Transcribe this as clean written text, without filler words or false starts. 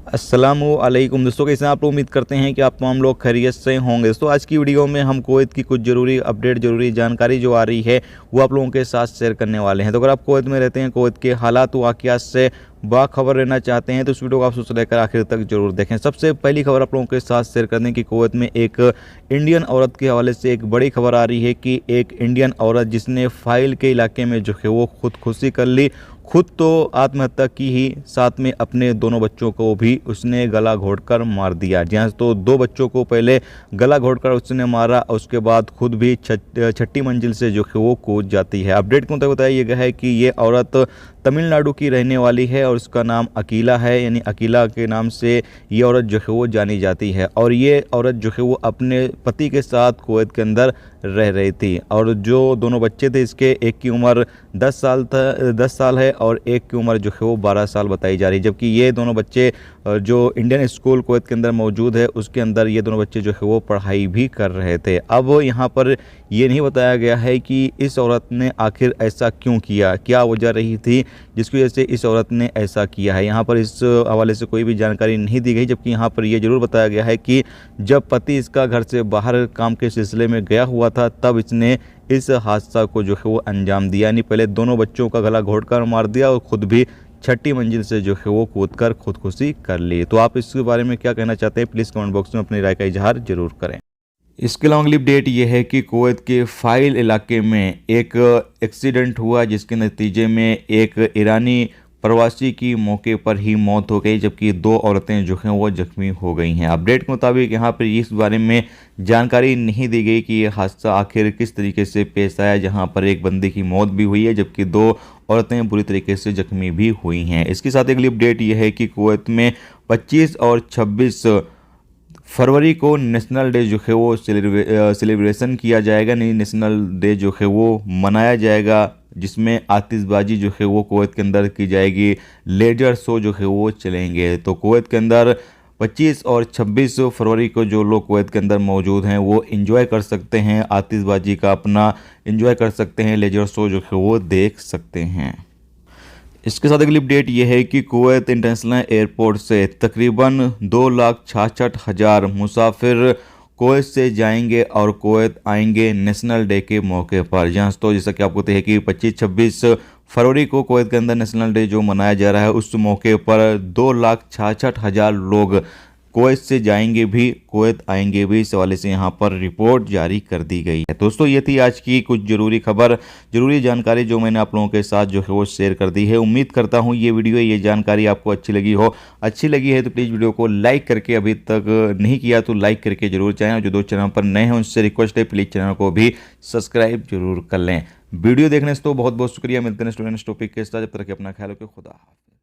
अस्सलामुअलैकुम दोस्तों, कैसे आप लोग? उम्मीद करते हैं कि आप तमाम लोग खैरियत से होंगे। दोस्तों आज की वीडियो में हम कुवैत की कुछ ज़रूरी अपडेट, ज़रूरी जानकारी जो आ रही है वो आप लोगों के साथ शेयर करने वाले हैं। तो अगर आप कुवैत में रहते हैं, कुवैत के हालात वाक़ियात से बाखबर रहना चाहते हैं तो इस वीडियो को आप शुरू से लेकर आखिर तक जरूर देखें। सबसे पहली खबर आप लोगों के साथ शेयर कर दें कि कुवैत में एक इंडियन औरत के हवाले से एक बड़ी खबर आ रही है कि एक इंडियन औरत जिसने फाइल के इलाके में जो है वो खुदकुशी कर ली, खुद तो आत्महत्या की ही, साथ में अपने दोनों बच्चों को भी उसने गला घोंटकर मार दिया। जी हाँ, तो दो बच्चों को पहले गला घोंटकर उसने मारा, उसके बाद खुद भी छठी मंजिल से जो है वो कूद जाती है। अपडेट के मुताबिक बताया गया है कि ये औरत तमिलनाडु की रहने वाली है और उसका नाम अकीला है, यानी अकीला के नाम से ये औरत जो है वो जानी जाती है। और ये औरत जो है वो अपने पति के साथ कुवैत के अंदर रह रही थी और जो दोनों बच्चे थे इसके, एक की उम्र 10 साल है और एक की उम्र जो है वो 12 साल बताई जा रही है। जबकि ये दोनों बच्चे जो इंडियन स्कूल कुवैत के अंदर मौजूद है उसके अंदर ये दोनों बच्चे जो है वो पढ़ाई भी कर रहे थे। अब यहाँ पर ये नहीं बताया गया है कि इस औरत ने आखिर ऐसा क्यों किया, क्या वजह रही थी जिसकी वजह से इस औरत ने ऐसा किया है। यहाँ पर इस हवाले से कोई भी जानकारी नहीं दी गई। जबकि यहाँ पर यह जरूर बताया गया है कि जब पति इसका घर से बाहर काम के सिलसिले में गया हुआ था तब इसने इस हादसा को जो है वो अंजाम दिया, यानी पहले दोनों बच्चों का गला घोंटकर मार दिया और खुद भी छठी मंजिल से जो है वो कूदकर खुदकुशी कर ली। तो आप इसके बारे में क्या कहना चाहते हैं, प्लीज़ कमेंट बॉक्स में अपनी राय का इजहार जरूर करें। इसके अलावा अगली अपडेट ये है कि कुवैत के फाइल इलाके में एक एक्सीडेंट हुआ जिसके नतीजे में एक ईरानी प्रवासी की मौके पर ही मौत हो गई, जबकि दो औरतें जो हैं वो जख्मी हो गई हैं। अपडेट के मुताबिक यहाँ पर इस बारे में जानकारी नहीं दी गई कि ये हादसा आखिर किस तरीके से पेश आया, जहाँ पर एक बंदे की मौत भी हुई है जबकि दो औरतें बुरी तरीके से जख्मी भी हुई हैं। इसके साथ अगली अपडेट ये है कि कुवैत में 25 और 26 फरवरी को नेशनल डे जो है वो सेलिब्रेशन किया जाएगा, नहीं नेशनल डे जो है वो मनाया जाएगा, जिसमें आतिशबाजी जो है वो कुवैत के अंदर की जाएगी, लेजर शो जो है वो चलेंगे। तो कुवैत के अंदर 25 और 26 फरवरी को जो लोग कुवैत के अंदर मौजूद हैं वो एंजॉय कर सकते हैं, आतिशबाजी का अपना एंजॉय कर सकते हैं, लेजर शो जो है वो देख सकते हैं। इसके साथ अगली अपडेट ये है कि कुवैत इंटरनेशनल एयरपोर्ट से तकरीबन 2,66,000 मुसाफिर कुवैत से जाएंगे और कुवैत आएंगे नेशनल डे के मौके पर। जहाँ तो जैसा कि आपको पता है कि 25-26 फरवरी को कुवैत के अंदर नेशनल डे जो मनाया जा रहा है उस मौके पर 2,66,000 लोग कुवैत से जाएंगे भी, कुवैत आएंगे भी। इस हवाले से यहाँ पर रिपोर्ट जारी कर दी गई है। दोस्तों ये थी आज की कुछ ज़रूरी खबर, ज़रूरी जानकारी जो मैंने आप लोगों के साथ जो है वो शेयर कर दी है। उम्मीद करता हूँ ये वीडियो, ये जानकारी आपको अच्छी लगी हो। अच्छी लगी है तो प्लीज़ वीडियो को लाइक करके, अभी तक नहीं किया तो लाइक करके जरूर जाएँ, और जो दोस्त चैनल पर नए हैं उनसे रिक्वेस्ट है प्लीज़ चैनल को भी सब्सक्राइब जरूर कर लें। वीडियो देखने से तो बहुत बहुत शुक्रिया। मिलते हैं स्टूडेंट्स टॉपिक के साथ, जब तक अपना ख्याल रखें। खुदा हाफिज़।